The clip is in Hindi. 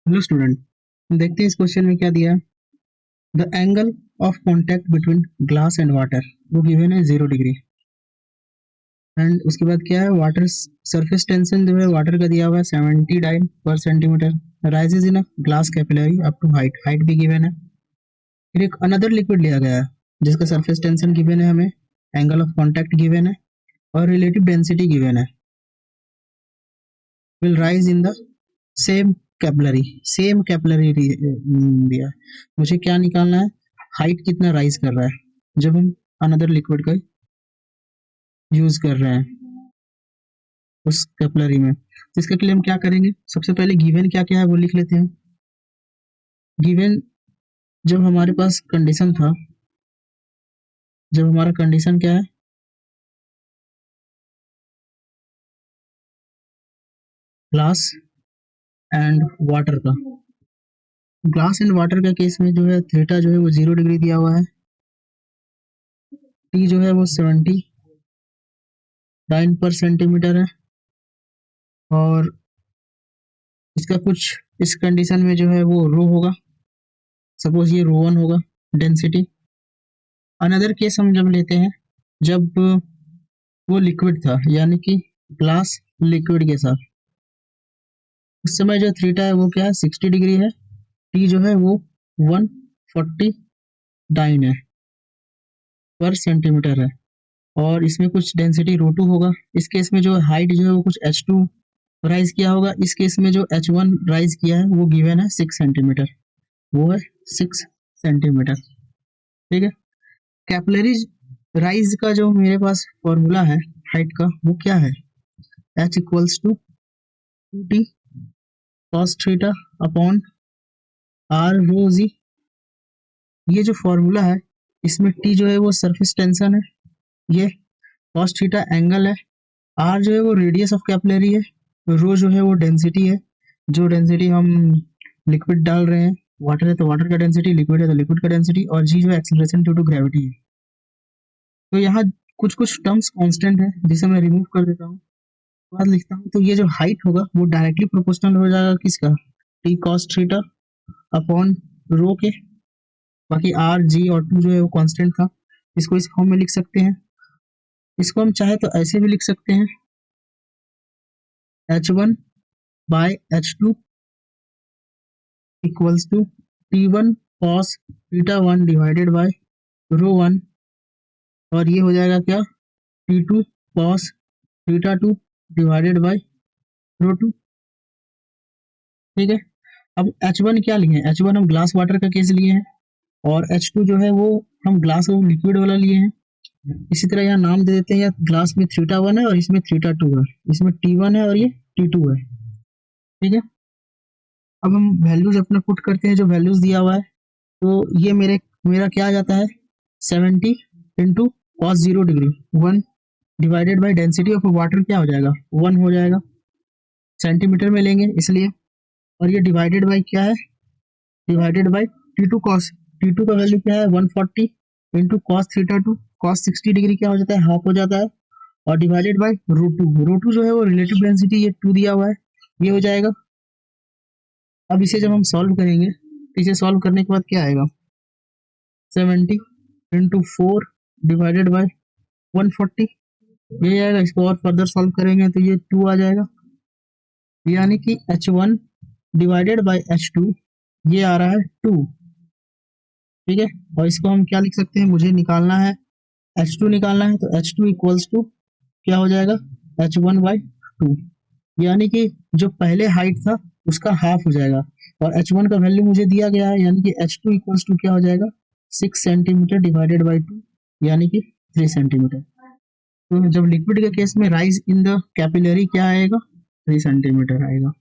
हेलो स्टूडेंट, देखते हैं इस क्वेश्चन में क्या दिया है। The angle of contact between glass and water वो गिवन है 0 डिग्री। एंड उसके बाद क्या है, वाटर सरफेस टेंशन जो है वाटर का दिया हुआ है 70 डाइन पर centimetre, rises in a glass capillary up to height भी गिवन है। फिर एक अनदर लिक्विड लिया गया है जिसका सरफेस टेंशन गिवन है, हमें एंगल ऑफ कॉन्टैक्ट गिवन है और रिलेटिव डेंसिटी गिवन है। Will rise in the same same capillary दिया है। मुझे क्या निकालना है, हाइट कितना राइज कर रहा है जब हम अनदर लिक्विड का यूज कर रहे हैं उस कैपिलरी में। तो इसके लिए हम क्या करेंगे, सबसे पहले गिवन क्या क्या है वो लिख लेते हैं। गिवन जब हमारे पास कंडीशन था, जब हमारा कंडीशन क्या है, ग्लास एंड वाटर का। ग्लास एंड वाटर का केस में जो है थीटा जो है वो 0 डिग्री दिया हुआ है, टी जो है वो 79 पर सेंटीमीटर है और इसका कुछ इस कंडीशन में जो है वो रो होगा, सपोज ये रो 1 होगा डेंसिटी। अनदर केस हम जब लेते हैं जब वो लिक्विड था यानी कि ग्लास लिक्विड के साथ, उस समय जो थीटा है वो क्या है 60 डिग्री है, टी जो है वो 149 है पर सेंटीमीटर है और इसमें कुछ डेंसिटी रो 2 होगा। इस केस में जो हाइट जो है वो कुछ h2 राइज किया होगा, इस केस में जो h1 राइज किया है वो गिवन है 6 सेंटीमीटर, वो है 6 सेंटीमीटर। ठीक है, कैपिलरी राइज का जो मेरे पास फॉर्मूला है हाइट का वो क्या है, h equals to 2t cos theta upon r rho g. ये जो फॉर्मूला है इसमें t जो है वो सरफेस टेंशन है, ये cos थीटा एंगल है, r जो है वो रेडियस ऑफ कैपिलरी है, रो जो है वो डेंसिटी है, जो डेंसिटी हम लिक्विड डाल रहे हैं, वाटर है तो वाटर का डेंसिटी, लिक्विड है तो लिक्विड का डेंसिटी, और जी जो है एक्सेलरेशन ड्यू टू ग्रेविटी है। तो यहाँ कुछ कुछ टर्म्स कांस्टेंट है जिसे मैं रिमूव कर देता हूँ, बाद लिखता हूँ। तो ये जो हाइट होगा वो डायरेक्टली प्रोपोर्शनल हो जाएगा किसका, T cos theta upon rho के, बाकी आर जी और टू जो है वो कांस्टेंट था। इसको इस फॉर्म में लिख सकते हैं, इसको हम चाहे तो ऐसे भी लिख सकते हैं, h1 by h2 equals to t1 cos theta 1 divided by rho 1, और ये हो जाएगा क्या, t2 cos theta 2 divided by rho 2। ठीक है, अब h1 क्या लिए हैं, h1 हम ग्लास वाटर का केस लिए हैं और h2 जो है वो हम ग्लास और लिक्विड वाला लिए हैं। इसी तरह यहाँ नाम दे देते हैं, या ग्लास में थीटा 1 है और इसमें थीटा 2 है, इसमें t1 है और ये t2 है। ठीक है, अब हम वैल्यूज अपना पुट करते हैं, जो वैल्यूज दिया हुआ है तो ये मेरा क्या आ जाता है 70 into cos 0 degree 1 divided by density of water क्या हो जाएगा 1 हो जाएगा, सेंटीमीटर में लेंगे इसलिए, और ये डिवाइडेड बाय क्या है, divided by T2 cos, T2 का वैल्यू क्या है 140 into cos theta 2, cos 60 degree क्या हो जाता है हाफ हो जाता है, और डिवाइडेड बाय रो 2 जो है वो रिलेटिव डेंसिटी ये 2 दिया हुआ है, ये हो जाएगा। अब इसे जब हम सॉल्व करेंगे तो इसे सॉल्व करने के बाद क्या आएगा 70 इंटू 4 डिवाइडेड बाय 140, ये आएगा। इसको और फर्दर सॉल्व करेंगे तो ये 2 आ जाएगा, यानी कि h1 डिवाइडेड बाय h2 ये आ रहा है 2। ठीक है, और इसको हम क्या लिख सकते हैं, मुझे निकालना है h2 निकालना है, तो h2 इक्वल्स टू क्या हो जाएगा h1 बाई 2, यानी कि जो पहले हाइट था उसका हाफ हो जाएगा, और h1 का वैल्यू मुझे दिया गया है, यानी कि h2 इक्वल्स टू क्या हो जाएगा 6 सेंटीमीटर डिवाइडेड बाई 2, यानी कि 3 सेंटीमीटर। तो जब लिक्विड के केस में राइज इन द कैपिलरी क्या आएगा 3 सेंटीमीटर आएगा।